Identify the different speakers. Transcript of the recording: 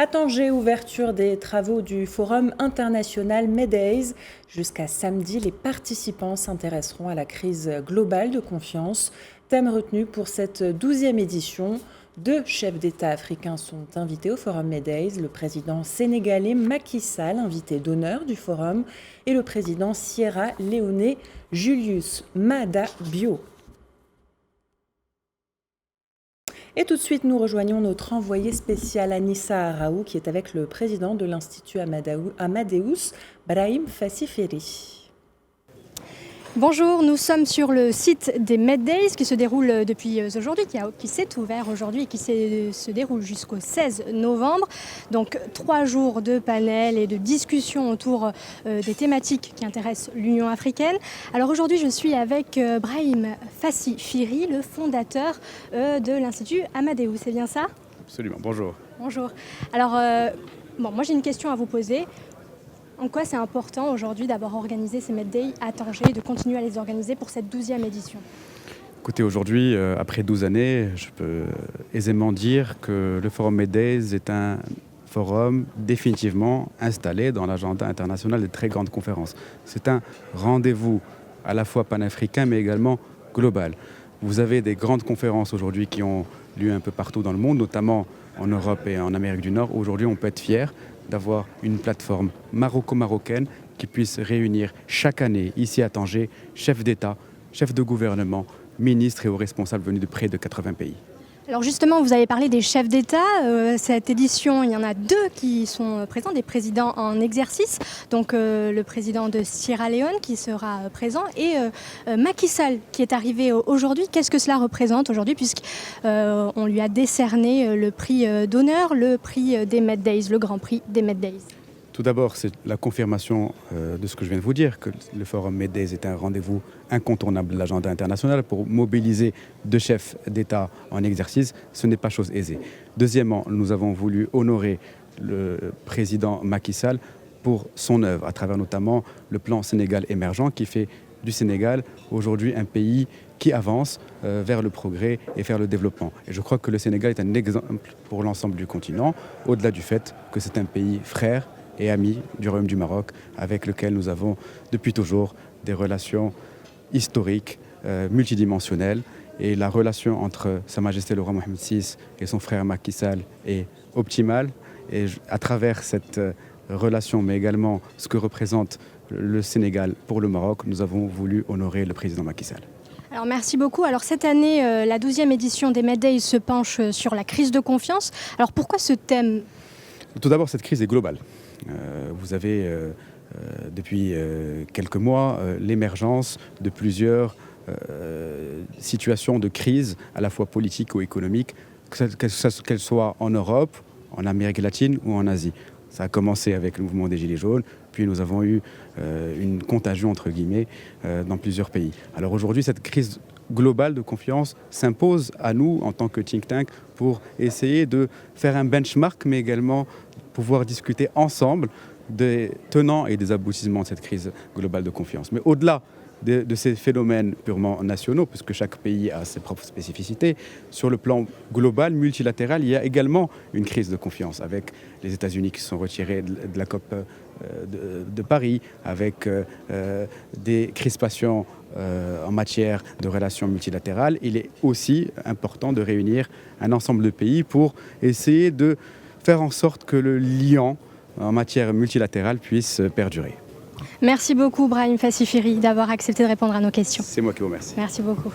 Speaker 1: À Tanger, ouverture des travaux du Forum international Medays. Jusqu'à samedi, les participants s'intéresseront à la crise globale de confiance. Thème retenu pour cette 12e édition. 2 chefs d'État africains sont invités au Forum Medays, le président sénégalais Macky Sall, invité d'honneur du forum, et le président sierra-léonais Julius Maada Bio. Et tout de suite, nous rejoignons notre envoyé spécial Anissa Araou, qui est avec le président de l'Institut Amadeus, Brahim Fassiferi.
Speaker 2: Bonjour, nous sommes sur le site des Medays qui se déroule depuis aujourd'hui, qui s'est ouvert aujourd'hui et qui se déroule jusqu'au 16 novembre. Donc 3 jours de panels et de discussions autour des thématiques qui intéressent l'Union africaine. Alors aujourd'hui, je suis avec Brahim Fassiferi, le fondateur de l'Institut Amadeus. C'est bien ça ?
Speaker 3: Absolument, bonjour.
Speaker 2: Bonjour. Alors, moi j'ai une question à vous poser. En quoi c'est important aujourd'hui d'avoir organisé ces Medays à Tanger et de continuer à les organiser pour cette 12e édition ?
Speaker 3: Écoutez, aujourd'hui, après 12 années, je peux aisément dire que le Forum Medays est un forum définitivement installé dans l'agenda international des très grandes conférences. C'est un rendez-vous à la fois panafricain mais également global. Vous avez des grandes conférences aujourd'hui qui ont lieu un peu partout dans le monde, notamment en Europe et en Amérique du Nord. Aujourd'hui, on peut être fier d'avoir une plateforme maroco-marocaine qui puisse réunir chaque année, ici à Tanger, chefs d'État, chefs de gouvernement, ministres et hauts responsables venus de près de 80 pays.
Speaker 2: Alors justement, vous avez parlé des chefs d'État. Cette édition, il y en a 2 qui sont présents, des présidents en exercice. Donc le président de Sierra Leone qui sera présent et Macky Sall qui est arrivé aujourd'hui. Qu'est-ce que cela représente aujourd'hui puisqu'on lui a décerné le prix d'honneur, le prix des Medays, le grand prix des Medays ?
Speaker 3: Tout d'abord, c'est la confirmation de ce que je viens de vous dire, que le Forum Medays est un rendez-vous incontournable de l'agenda international pour mobiliser 2 chefs d'État en exercice. Ce n'est pas chose aisée. Deuxièmement, nous avons voulu honorer le président Macky Sall pour son œuvre, à travers notamment le plan Sénégal émergent qui fait du Sénégal aujourd'hui un pays qui avance vers le progrès et vers le développement. Et je crois que le Sénégal est un exemple pour l'ensemble du continent, au-delà du fait que c'est un pays frère et ami du Royaume du Maroc, avec lequel nous avons depuis toujours des relations historiques, multidimensionnelles. Et la relation entre Sa Majesté le roi Mohammed VI et son frère Macky Sall est optimale. Et à travers cette relation, mais également ce que représente le Sénégal pour le Maroc, nous avons voulu honorer le président Macky Sall.
Speaker 2: Alors merci beaucoup. Alors cette année, la 12e édition des Medays se penche sur la crise de confiance. Alors pourquoi ce thème ?
Speaker 3: Tout d'abord, cette crise est globale. Vous avez depuis quelques mois l'émergence de plusieurs situations de crise, à la fois politique ou économique, qu'elles soient en Europe, en Amérique latine ou en Asie. Ça a commencé avec le mouvement des Gilets jaunes, puis nous avons eu une contagion, entre guillemets, dans plusieurs pays. Alors aujourd'hui, cette crise globale de confiance s'impose à nous, en tant que think tank, pour essayer de faire un benchmark, mais également pouvoir discuter ensemble des tenants et des aboutissements de cette crise globale de confiance. Mais au-delà de ces phénomènes purement nationaux, puisque chaque pays a ses propres spécificités, sur le plan global, multilatéral, il y a également une crise de confiance, avec les États-Unis qui se sont retirés de la COP de Paris, avec des crispations en matière de relations multilatérales. Il est aussi important de réunir un ensemble de pays pour essayer de faire en sorte que le lien en matière multilatérale puisse perdurer.
Speaker 2: Merci beaucoup Brahim Fassiferi d'avoir accepté de répondre à nos questions.
Speaker 3: C'est moi qui vous remercie.
Speaker 2: Merci beaucoup.